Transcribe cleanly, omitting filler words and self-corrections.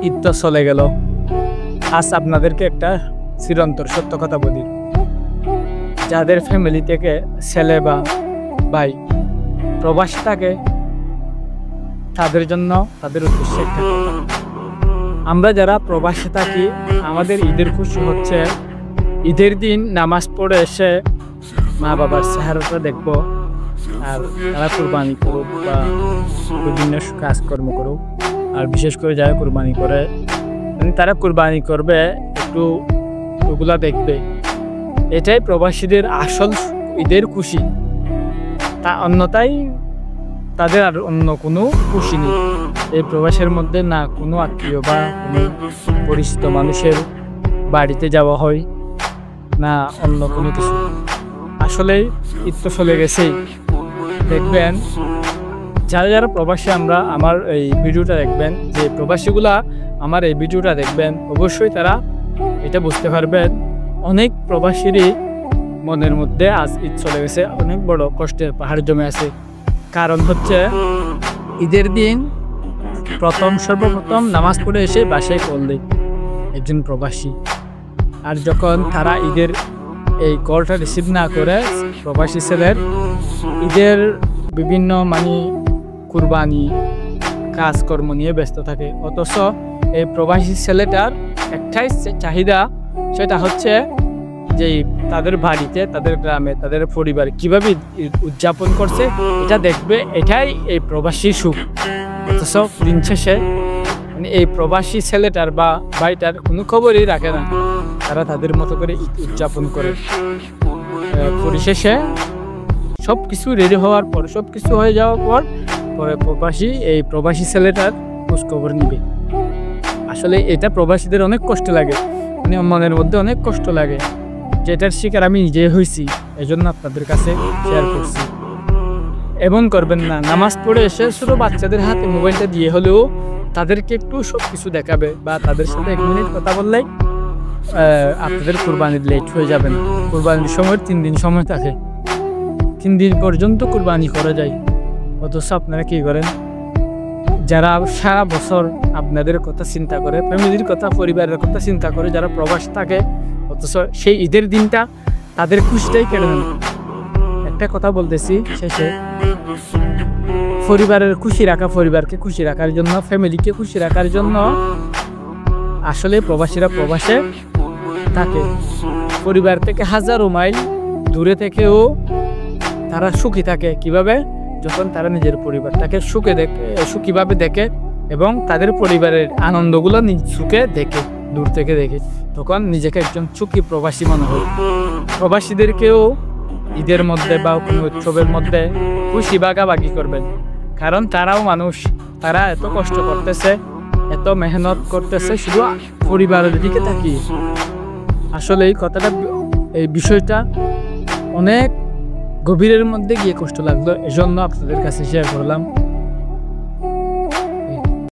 ঈদ তো চলে গেল। আজ আপনাদেরকে একটা চিরন্তর সত্য কথা বলি, যাদের ফ্যামিলি থেকে ছেলে বা ভাই প্রবাসী থাকে তাদের জন্য তাদের উদ্দেশ্যে একটা কথা। আমরা যারা প্রবাসী থাকি আমাদের ঈদের খুশি হচ্ছে ঈদের দিন নামাজ পড়ে এসে মা বাবার চেহারাটা দেখবো, আর তারা কুরবানি করুক বা বিভিন্ন কাজকর্ম করুক, আর বিশেষ করে যারা কুরবানি করে তারা কুরবানি করবে, একটু ওগুলা দেখবে। এটাই প্রবাসীদের আসল ঈদের খুশি। তা অন্যতাই তাদের আর অন্য কোনো খুশি নেই। এই প্রবাসের মধ্যে না কোনো আত্মীয় বা কোনো পরিচিত মানুষের বাড়িতে যাওয়া হয়, না অন্য কোনো কিছু। আসলে ঈদ তো চলে গেছেই। দেখবেন যারা যারা প্রবাসী আমার এই ভিডিওটা দেখবেন, যে প্রবাসীগুলা আমার এই ভিডিওটা দেখবেন, অবশ্যই তারা এটা বুঝতে পারবেন অনেক প্রবাসীরই মনের মধ্যে আজ ঈদ চলে গেছে, অনেক বড় কষ্টের পাহাড় জমে আছে। কারণ হচ্ছে ঈদের দিন সর্বপ্রথম নামাজ পড়ে এসে বাসায় কল দেয় একজন প্রবাসী, আর যখন তারা ঈদের এই কলটা রিসিভ না করে প্রবাসী ছেলের ঈদের বিভিন্ন কুরবানি কাজকর্ম নিয়ে ব্যস্ত থাকে, অথচ এই প্রবাসী ছেলেটার একটাই চাহিদা, সেটা হচ্ছে যে তাদের বাড়িতে, তাদের গ্রামে, তাদের পরিবার কিভাবে উদযাপন করছে এটা দেখবে। এটাই এই প্রবাসী সুখ। অথচ দিন শেষে এই প্রবাসী ছেলেটার বা ভাইটার কোনো খবরই রাখে না, তারা তাদের মতো করে ঈদ উদযাপন করে। পরিশেষে সব কিছু রেডি হওয়ার পর, সব কিছু হয়ে যাওয়ার পর পরে এই প্রবাসী ছেলেটার খোঁজ খবর নিবে। আসলে এটা প্রবাসীদের অনেক কষ্ট লাগে, মনের মধ্যে অনেক কষ্ট লাগে, যেটার শিকার আমি নিজে হয়েছি, এজন্য আপনাদের কাছে শেয়ার করছি। এমন করবেন না, নামাজ পড়ে এসে ছোট বাচ্চাদের হাতে মোবাইলটা দিয়ে হলেও তাদেরকে একটু সব কিছু দেখাবে বা তাদের সাথে 1 মিনিট কথা বললেই আপনাদের কুরবানির লেট হয়ে যাবেন। কুরবানির সময় 3 দিন সময় থাকে, 3 দিন পর্যন্ত কুরবানি করা যায়। অথচ আপনারা কি করেন, যারা সারা বছর আপনাদের কথা চিন্তা করে, ফ্যামিলির কথা, পরিবারের কথা চিন্তা করে, যারা প্রবাস থাকে, অথচ সেই ঈদের দিনটা তাদের খুশিটাই কেড়ে নেন। একটা কথা বলতেছি শেষে, পরিবারের খুশি রাখা, পরিবারকে খুশি রাখার জন্য, ফ্যামিলিকে খুশি রাখার জন্য আসলে প্রবাসীরা প্রবাসে থাকে। পরিবার থেকে হাজারো মাইল দূরে থেকেও তারা সুখী থাকে। কিভাবে? যখন তারা নিজের পরিবারটাকে সুখীভাবে দেখে এবং তাদের পরিবারের আনন্দগুলো সুখে দেখে, দূর থেকে দেখে, তখন নিজেকে একজন সুখী প্রবাসী মনে হয়। প্রবাসীদেরকেও ঈদের মধ্যে বা কোনো উৎসবের মধ্যে খুশি ভাগাভাগি করবেন, কারণ তারাও মানুষ, তারা এত কষ্ট করতেছে, এত মেহনত করতেছে শুধু পরিবারের দিকে তাকিয়ে। আসলে এই বিষয়টা অনেক গভীরের মধ্যে গিয়ে কষ্ট লাগলো, এজন্য আপনাদের কাছে শেয়ার করলাম।